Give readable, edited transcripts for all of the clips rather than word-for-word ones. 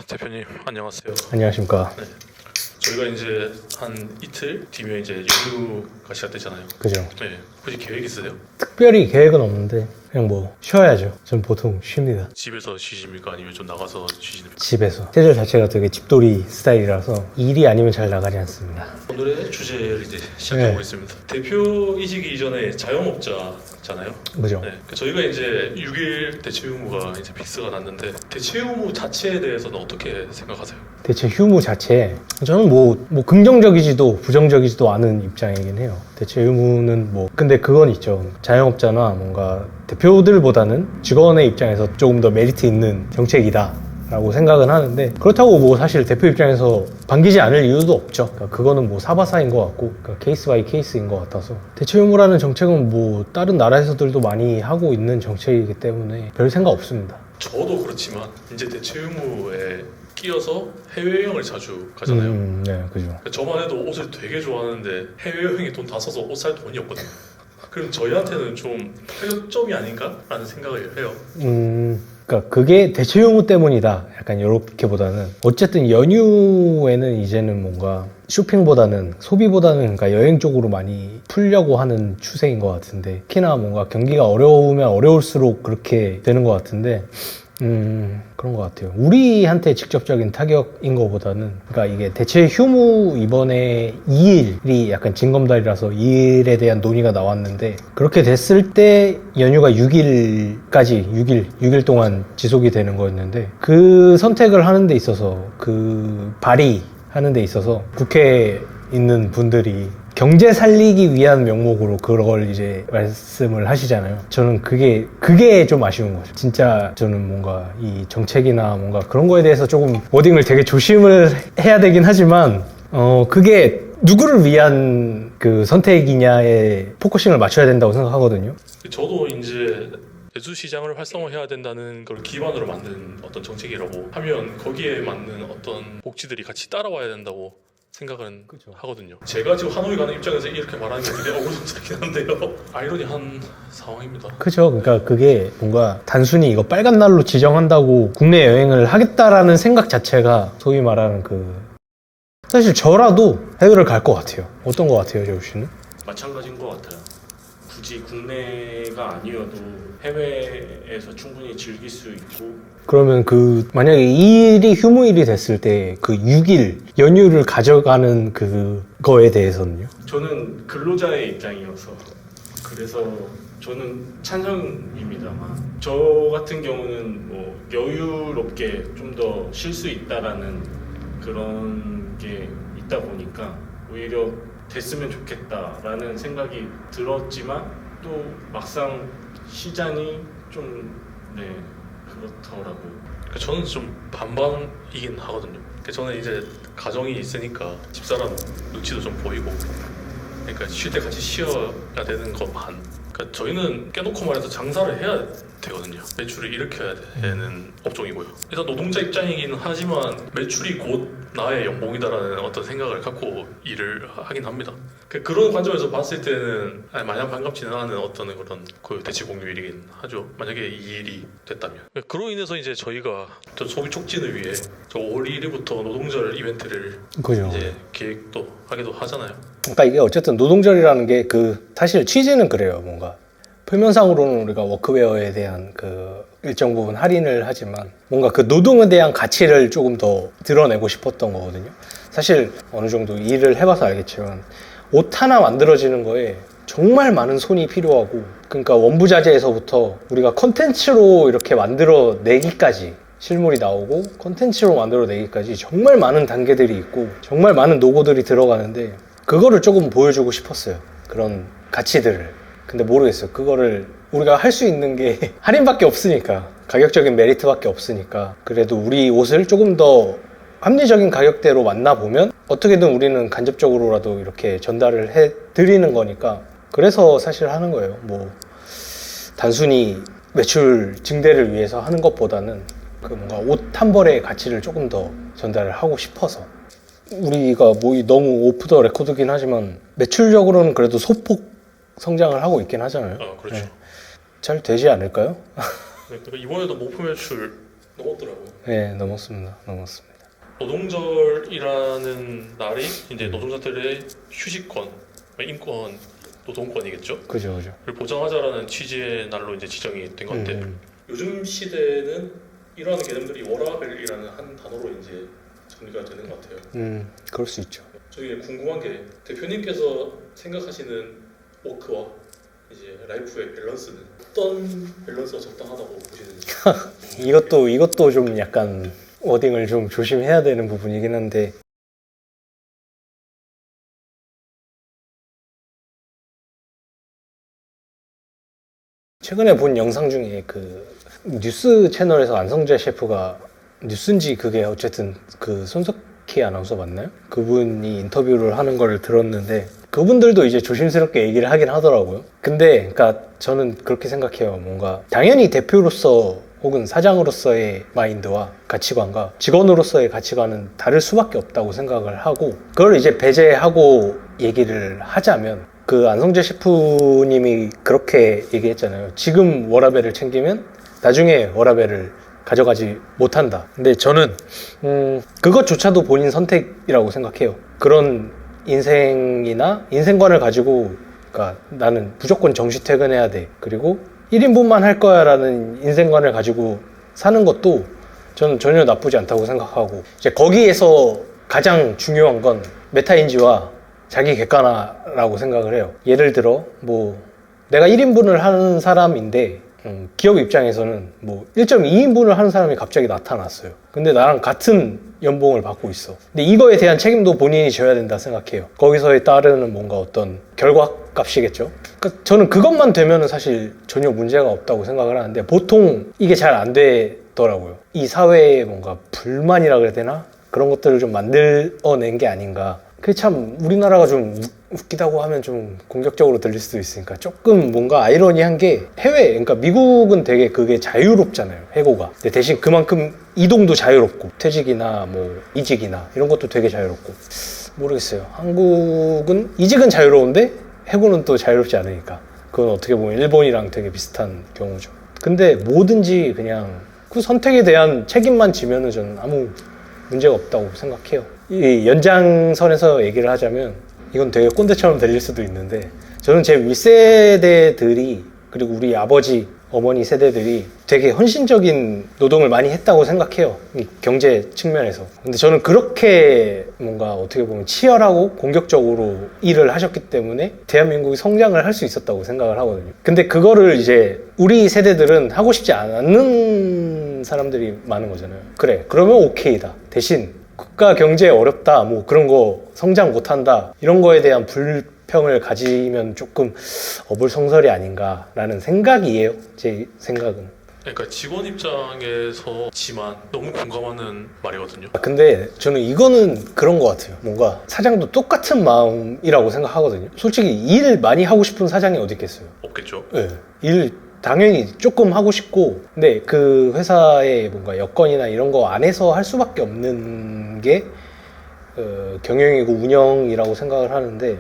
대표님 안녕하세요. 안녕하십니까. 네. 저희가 이제 한 이틀 뒤면 이제 연휴가 시작되잖아요. 그죠. 네. 혹시 계획 있으세요? 특별히 계획은 없는데 그냥 뭐 쉬어야죠. 전 보통 쉽니다. 집에서 쉬십니까? 아니면 좀 나가서 쉬십니까? 집에서. 체질 자체가 되게 집돌이 스타일이라서 일이 아니면 잘 나가지 않습니다. 오늘의 주제를 이제 시작해보겠습니다. 대표이시기 이전에 자영업자잖아요. 그죠. 네. 저희가 이제 6일 대체 유무가 이제 픽스가 났는데 대체 유무 자체에 대해서는 어떻게 생각하세요? 대체 휴무 자체 저는 뭐 긍정적이지도 부정적이지도 않은 입장이긴 해요. 대체 휴무는 뭐 근데 그건 있죠. 자영업자나 뭔가 대표들보다는 직원의 입장에서 조금 더 메리트 있는 정책이다 라고 생각은 하는데, 그렇다고 뭐 사실 대표 입장에서 반기지 않을 이유도 없죠. 그러니까 그거는 뭐 사바사인 것 같고, 그러니까 케이스 바이 케이스인 것 같아서. 대체 유무라는 정책은 뭐 다른 나라에서들도 많이 하고 있는 정책이기 때문에 별 생각 없습니다. 저도 그렇지만 이제 대체 유무에 끼어서 해외여행을 자주 가잖아요. 네, 그죠. 저만 해도 옷을 되게 좋아하는데 해외여행에 돈 다 써서 옷 살 돈이 없거든요. 그럼 저희한테는 좀 타격점이 아닌가? 라는 생각을 해요. 그러니까 그게 대체 유무 때문이다. 약간 이렇게보다는 어쨌든 연휴에는 이제는 뭔가 쇼핑보다는 소비보다는 그러니까 여행 쪽으로 많이 풀려고 하는 추세인 것 같은데, 특히나 뭔가 경기가 어려우면 어려울수록 그렇게 되는 것 같은데 그런 것 같아요. 우리한테 직접적인 타격인 것보다는, 그러니까 이게 대체 휴무 이번에 2일이 약간 징검다리라서 2일에 대한 논의가 나왔는데, 그렇게 됐을 때 연휴가 6일까지 6일 동안 지속이 되는 거였는데, 그 선택을 하는 데 있어서, 그 발의하는 데 있어서 국회에 있는 분들이 경제 살리기 위한 명목으로 그걸 이제 말씀을 하시잖아요. 저는 그게 좀 아쉬운 거죠. 진짜 저는 뭔가 이 정책이나 뭔가 그런 거에 대해서 조금 워딩을 되게 조심을 해야 되긴 하지만, 그게 누구를 위한 그 선택이냐에 포커싱을 맞춰야 된다고 생각하거든요. 저도 이제 내수 시장을 활성화해야 된다는 걸 기반으로 만든 어떤 정책이라고 하면 거기에 맞는 어떤 복지들이 같이 따라와야 된다고 생각은 그쵸. 하거든요. 제가 지금 하노이 가는 입장에서 이렇게 말하는 게 되게 억울스럽긴 한데요. 아이러니한 상황입니다. 그죠. 그러니까 그게 뭔가 단순히 이거 빨간 날로 지정한다고 국내 여행을 하겠다라는 생각 자체가 소위 말하는 사실 저라도 해외를 갈 것 같아요. 어떤 것 같아요, 재우 씨는? 마찬가지인 것 같아요. 굳이 국내가 아니어도 해외에서 충분히 즐길 수 있고. 그러면 만약에 이 일이 휴무일이 됐을 때 그 6일 연휴를 가져가는 그거에 대해서는요? 저는 근로자의 입장이어서 그래서 저는 찬성입니다만, 저 같은 경우는 뭐 여유롭게 좀 더 쉴 수 있다라는 그런 게 있다 보니까 오히려 됐으면 좋겠다라는 생각이 들었지만, 또 막상 시장이 좀 그렇더라고요. 저는 좀 반반이긴 하거든요. 저는 이제 가정이 있으니까 집사람 눈치도 좀 보이고, 그러니까 쉴 때 같이 쉬어야 되는 거 반. 그러니까 저희는 깨놓고 말해서 장사를 해야 되거든요. 매출을 일으켜야 되는 업종이고요. 일단 노동자 입장이긴 하지만 매출이 곧 나의 연봉이다라는 어떤 생각을 갖고 일을 하긴 합니다. 그런 관점에서 봤을 때는 마냥 반갑지는 않은 어떤 그런 대체 공휴일이긴 하죠. 만약에 이 일이 됐다면. 그로 인해서 이제 저희가 저 소비 촉진을 위해 저 5월 1일부터 노동절 이벤트를 그죠. 이제 계획도 하기도 하잖아요. 그러니까 이게 어쨌든 노동절이라는 게 사실 취지는 그래요. 뭔가 표면상으로는 우리가 워크웨어에 대한 일정 부분 할인을 하지만, 뭔가 그 노동에 대한 가치를 조금 더 드러내고 싶었던 거거든요. 사실 어느 정도 일을 해봐서 알겠지만 옷 하나 만들어지는 거에 정말 많은 손이 필요하고, 그러니까 원부자재에서부터 우리가 컨텐츠로 이렇게 만들어내기까지, 실물이 나오고 컨텐츠로 만들어내기까지 정말 많은 단계들이 있고 정말 많은 노고들이 들어가는데, 그거를 조금 보여주고 싶었어요. 그런 가치들을. 근데 모르겠어요. 그거를 우리가 할 수 있는 게 할인밖에 없으니까, 가격적인 메리트밖에 없으니까. 그래도 우리 옷을 조금 더 합리적인 가격대로 만나보면 어떻게든 우리는 간접적으로라도 이렇게 전달을 해드리는 거니까, 그래서 사실 하는 거예요. 뭐 단순히 매출 증대를 위해서 하는 것보다는 뭔가 옷 한 벌의 가치를 조금 더 전달을 하고 싶어서. 우리가 너무 오프 더 레코드긴 하지만 매출적으로는 그래도 소폭 성장을 하고 있긴 하잖아요. 그렇죠. 잘 되지 않을까요? 그러니까 이번에도 목표 매출 넘었더라고요. 네, 넘었습니다. 노동절이라는 날이 이제 노동자들의 휴식권, 인권, 노동권이겠죠. 그죠. 를 보장하자라는 취지의 날로 이제 지정이 된 건데 요즘 시대는 이러한 개념들이 워라밸이라는 한 단어로 이제 정리가 되는 것 같아요. 그럴 수 있죠. 저기 궁금한 게 대표님께서 생각하시는 워크와 이제 라이프의 밸런스는 어떤 밸런스가 적당하다고 보시는지. 이것도 좀 약간 워딩을 좀 조심해야 되는 부분이긴 한데 최근에 본 영상 중에 그 뉴스 채널에서 안성재 셰프가 뉴스인지 그게 어쨌든 그 손석희 아나운서 맞나요? 그분이 인터뷰를 하는 걸 들었는데 그분들도 이제 조심스럽게 얘기를 하긴 하더라고요. 근데 그러니까 저는 그렇게 생각해요. 뭔가 당연히 대표로서 혹은 사장으로서의 마인드와 가치관과 직원으로서의 가치관은 다를 수밖에 없다고 생각을 하고 그걸 이제 배제하고 얘기를 하자면 그 안성재 셰프님이 그렇게 얘기했잖아요. 지금 워라밸을 챙기면 나중에 워라밸을 가져가지 못한다. 근데 저는 그것조차도 본인 선택이라고 생각해요. 그런 인생이나 인생관을 가지고 그러니까 나는 무조건 정시 퇴근해야 돼. 그리고 1인분만 할 거야 라는 인생관을 가지고 사는 것도 저는 전혀 나쁘지 않다고 생각하고 이제 거기에서 가장 중요한 건 메타인지와 자기 객관화라고 생각을 해요. 예를 들어 뭐 내가 1인분을 하는 사람인데 기업 입장에서는 뭐 1.2인분을 하는 사람이 갑자기 나타났어요. 근데 나랑 같은 연봉을 받고 있어. 근데 이거에 대한 책임도 본인이 져야 된다 생각해요. 거기서에 따르는 뭔가 어떤 결과값이겠죠. 그러니까 저는 그것만 되면은 사실 전혀 문제가 없다고 생각을 하는데 보통 이게 잘 안 되더라고요. 이 사회에 뭔가 불만이라 그래야 되나? 그런 것들을 좀 만들어낸 게 아닌가. 그게 참 우리나라가 좀 웃기다고 하면 좀 공격적으로 들릴 수도 있으니까 조금 뭔가 아이러니한 게 해외, 그러니까 미국은 되게 그게 자유롭잖아요, 해고가. 근데 대신 그만큼 이동도 자유롭고 퇴직이나 뭐 이직이나 이런 것도 되게 자유롭고 모르겠어요. 한국은 이직은 자유로운데 해고는 또 자유롭지 않으니까 그건 어떻게 보면 일본이랑 되게 비슷한 경우죠. 근데 뭐든지 그냥 그 선택에 대한 책임만 지면은 저는 아무 문제가 없다고 생각해요. 이 연장선에서 얘기를 하자면 이건 되게 꼰대처럼 들릴 수도 있는데 저는 제 윗세대들이 그리고 우리 아버지, 어머니 세대들이 되게 헌신적인 노동을 많이 했다고 생각해요. 이 경제 측면에서. 근데 저는 그렇게 뭔가 어떻게 보면 치열하고 공격적으로 일을 하셨기 때문에 대한민국이 성장을 할 수 있었다고 생각을 하거든요. 근데 그거를 이제 우리 세대들은 하고 싶지 않는 사람들이 많은 거잖아요. 그래, 그러면 오케이다. 대신 국가 경제 어렵다, 뭐 그런 거 성장 못한다, 이런 거에 대한 불평을 가지면 조금 어불성설이 아닌가라는 생각이에요. 제 생각은. 그러니까 직원 입장에서지만 너무 공감하는 말이거든요. 근데 저는 이거는 그런 것 같아요. 뭔가 사장도 똑같은 마음이라고 생각하거든요. 솔직히 일 많이 하고 싶은 사장이 어디 있겠어요? 없겠죠. 네. 일 당연히 조금 하고 싶고, 근데 그 회사의 뭔가 여건이나 이런 거 안에서 할 수밖에 없는 게 경영이고 운영이라고 생각을 하는데,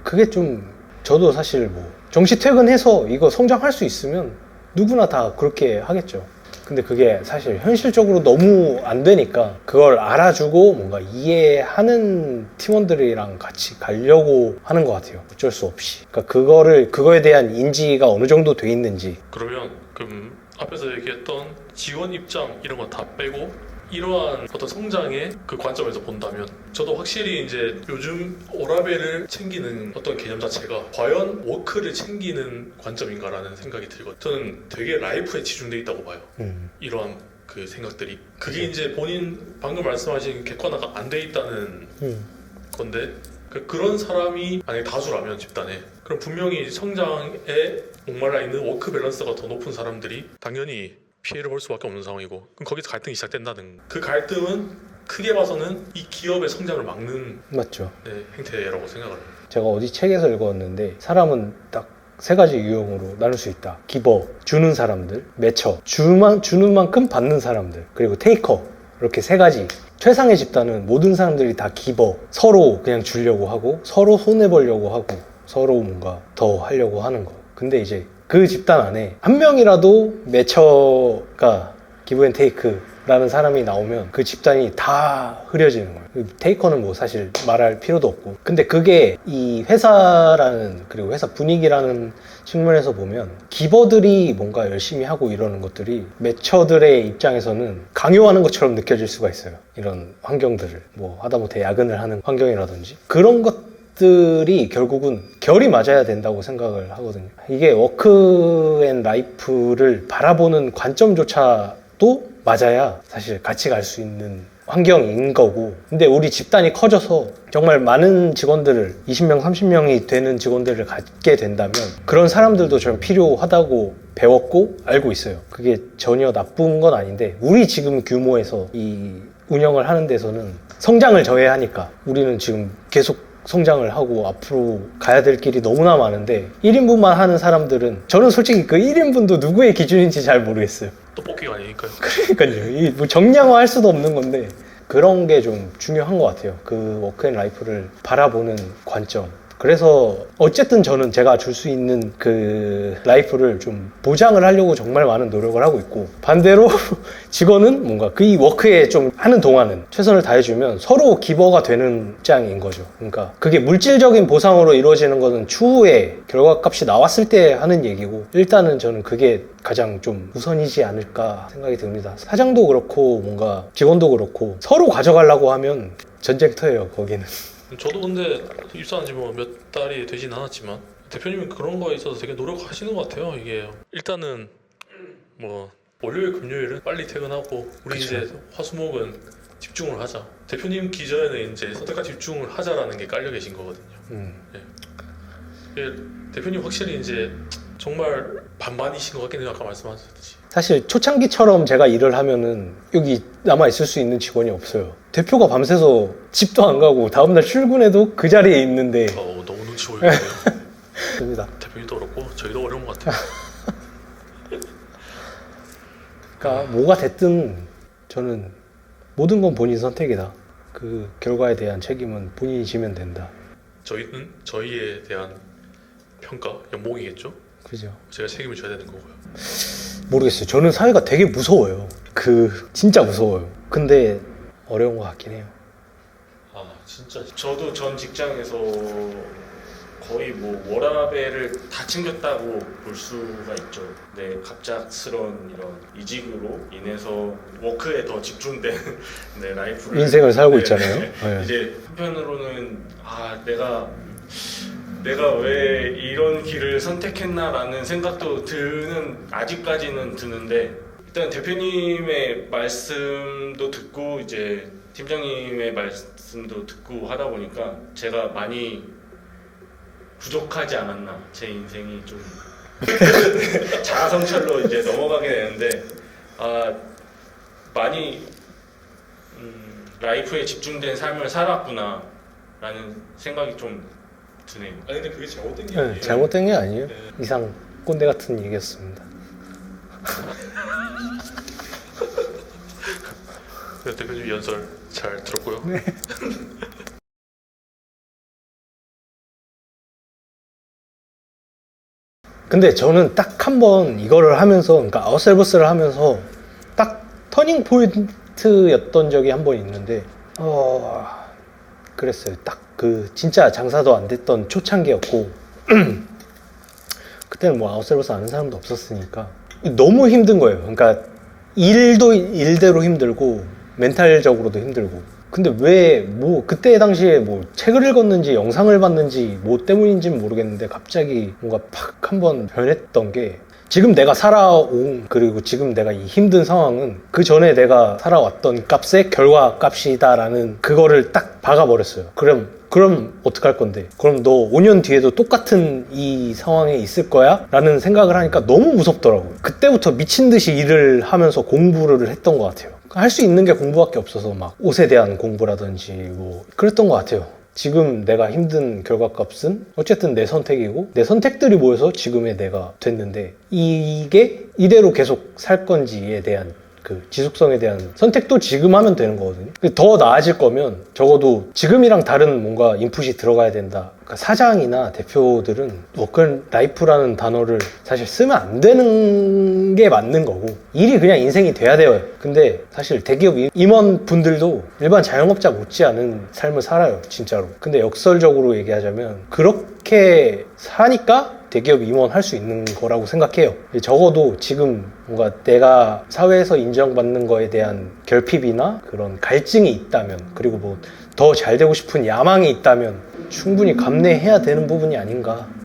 그게 좀 저도 사실 뭐 정시 퇴근해서 이거 성장할 수 있으면 누구나 다 그렇게 하겠죠. 근데 그게 사실 현실적으로 너무 안 되니까 그걸 알아주고 뭔가 이해하는 팀원들이랑 같이 가려고 하는 것 같아요. 어쩔 수 없이. 그러니까 그거에 대한 인지가 어느 정도 돼 있는지. 그러면 앞에서 얘기했던 직원 입장 이런 거 다 빼고 이러한 어떤 성장의 그 관점에서 본다면 저도 확실히 이제 요즘 워라밸을 챙기는 어떤 개념 자체가 과연 워크를 챙기는 관점인가라는 생각이 들거든요. 저는 되게 라이프에 치중돼 있다고 봐요. 이러한 그 생각들이 그게 이제 본인 방금 말씀하신 객관화가 안 돼 있다는 건데 그런 사람이 만약에 다수라면 집단에 그럼 분명히 성장에 목말라 있는 워크 밸런스가 더 높은 사람들이 당연히 피해를 볼 수밖에 없는 상황이고 그럼 거기서 갈등이 시작된다는 그 갈등은 크게 봐서는 이 기업의 성장을 막는 맞죠. 행태라고 생각을 해요. 제가 어디 책에서 읽었는데 사람은 딱 3가지 유형으로 나눌 수 있다. 기버, 주는 사람들, 매처, 주는 만큼 받는 사람들, 그리고 테이커. 이렇게 3가지. 최상의 집단은 모든 사람들이 다 기버, 서로 그냥 주려고 하고 서로 손해보려고 하고 서로 뭔가 더 하려고 하는 거. 근데 이제 그 집단 안에 한 명이라도 매처가 기브앤테이크라는 사람이 나오면 그 집단이 다 흐려지는 거예요. 테이커는 뭐 사실 말할 필요도 없고. 근데 그게 이 회사라는, 그리고 회사 분위기라는 측면에서 보면 기버들이 뭔가 열심히 하고 이러는 것들이 매처들의 입장에서는 강요하는 것처럼 느껴질 수가 있어요. 이런 환경들을 뭐 하다못해 야근을 하는 환경이라든지 그런 것들이 결국은 결이 맞아야 된다고 생각을 하거든요. 이게 워크앤라이프를 바라보는 관점조차도 맞아야 사실 같이 갈 수 있는 환경인 거고. 근데 우리 집단이 커져서 정말 많은 직원들을 20명, 30명이 되는 직원들을 갖게 된다면 그런 사람들도 좀 필요하다고 배웠고 알고 있어요. 그게 전혀 나쁜 건 아닌데 우리 지금 규모에서 이 운영을 하는 데서는 성장을 저해하니까 우리는 지금 계속 성장을 하고 앞으로 가야 될 길이 너무나 많은데 1인분만 하는 사람들은 저는 솔직히 그 1인분도 누구의 기준인지 잘 모르겠어요. 떡볶이가 아니니까요. 그러니까요. 이 뭐 정량화할 수도 없는 건데 그런 게 좀 중요한 것 같아요. 그 워크앤라이프를 바라보는 관점. 그래서 어쨌든 저는 제가 줄 수 있는 그 라이프를 좀 보장을 하려고 정말 많은 노력을 하고 있고, 반대로 직원은 뭔가 그 이 워크에 좀 하는 동안은 최선을 다해주면 서로 기버가 되는 입장인 거죠. 그러니까 그게 물질적인 보상으로 이루어지는 것은 추후에 결과값이 나왔을 때 하는 얘기고, 일단은 저는 그게 가장 좀 우선이지 않을까 생각이 듭니다. 사장도 그렇고 뭔가 직원도 그렇고 서로 가져가려고 하면 전쟁터예요, 거기는. 저도 근데 입사한 지 뭐 몇 달이 되진 않았지만 대표님이 그런 거에 있어서 되게 노력하시는 것 같아요. 이게 일단은 뭐 월요일 금요일은 빨리 퇴근하고 우리 그쵸. 이제 화수목은 집중을 하자. 대표님 기전에는 이제 선택과 집중을 하자라는 게 깔려 계신 거거든요. 예, 대표님 확실히 이제 정말 반반이신 것 같긴 해요. 아까 말씀하셨듯이. 사실 초창기처럼 제가 일을 하면은 여기 남아있을 수 있는 직원이 없어요. 대표가 밤새서 집도 안 가고 다음날 출근해도 그 자리에 있는데. 너무 눈치 보이고요. 됩니다. 대표님도 그렇고 저희도 어려운 것 같아요. 그러니까 뭐가 됐든 저는 모든 건 본인 선택이다. 그 결과에 대한 책임은 본인이 지면 된다. 저희는 저희에 대한 평가, 연봉이겠죠? 그죠? 제가 책임을 져야 되는 거고요. 모르겠어요. 저는 사회가 되게 무서워요. 진짜 무서워요. 근데 어려운 것 같긴 해요. 아 진짜 저도 전 직장에서 거의 뭐 워라밸을 다 챙겼다고 볼 수가 있죠. 네, 갑작스런 이런 이직으로 인해서 워크에 더 집중된 네, 라이프를 인생을 살고 네, 있잖아요. 네. 네. 이제 한편으로는 내가 왜 이런 길을 선택했나라는 생각도 아직까지는 드는데, 일단 대표님의 말씀도 듣고 이제 팀장님의 말씀도 듣고 하다 보니까 제가 많이 부족하지 않았나, 제 인생이 좀 자아 성찰로 이제 넘어가게 되는데, 많이 라이프에 집중된 삶을 살았구나 라는 생각이 좀 드네요. 아니 근데 그게 잘못된 게 네, 잘못된 게 아니에요. 이상 꼰대 같은 얘기였습니다. 네, 대표님 연설 잘 들었고요. 네. 근데 저는 딱 한 번 이거를 하면서, 그러니까 아웃셀버스를 하면서 딱 터닝 포인트였던 적이 한 번 있는데, 그랬어요. 딱 진짜 장사도 안 됐던 초창기였고, 그때는 뭐 아웃셀버스 아는 사람도 없었으니까 너무 힘든 거예요. 그러니까 일도 일대로 힘들고 멘탈적으로도 힘들고. 근데 왜 그때 당시에 책을 읽었는지 영상을 봤는지 뭐 때문인지는 모르겠는데 갑자기 뭔가 팍 한번 변했던 게, 지금 내가 살아온, 그리고 지금 내가 이 힘든 상황은 그 전에 내가 살아왔던 값의 결과값이다라는 그거를 딱 박아버렸어요. 그럼 어떡할 건데? 그럼 너 5년 뒤에도 똑같은 이 상황에 있을 거야? 라는 생각을 하니까 너무 무섭더라고요. 그때부터 미친 듯이 일을 하면서 공부를 했던 것 같아요. 할 수 있는 게 공부밖에 없어서 막 옷에 대한 공부라든지 뭐 그랬던 것 같아요. 지금 내가 힘든 결과값은 어쨌든 내 선택이고, 내 선택들이 모여서 지금의 내가 됐는데, 이게 이대로 계속 살 건지에 대한 그 지속성에 대한 선택도 지금 하면 되는 거거든요. 근데 더 나아질 거면 적어도 지금이랑 다른 뭔가 인풋이 들어가야 된다. 그러니까 사장이나 대표들은 워크라이프라는 단어를 사실 쓰면 안 되는 게 맞는 거고, 일이 그냥 인생이 돼야 돼요. 근데 사실 대기업 임원분들도 일반 자영업자 못지않은 삶을 살아요, 진짜로. 근데 역설적으로 얘기하자면 그렇게 사니까 대기업 임원 할 수 있는 거라고 생각해요. 적어도 지금 뭔가 내가 사회에서 인정받는 거에 대한 결핍이나 그런 갈증이 있다면, 그리고 뭐 더 잘 되고 싶은 야망이 있다면 충분히 감내해야 되는 부분이 아닌가.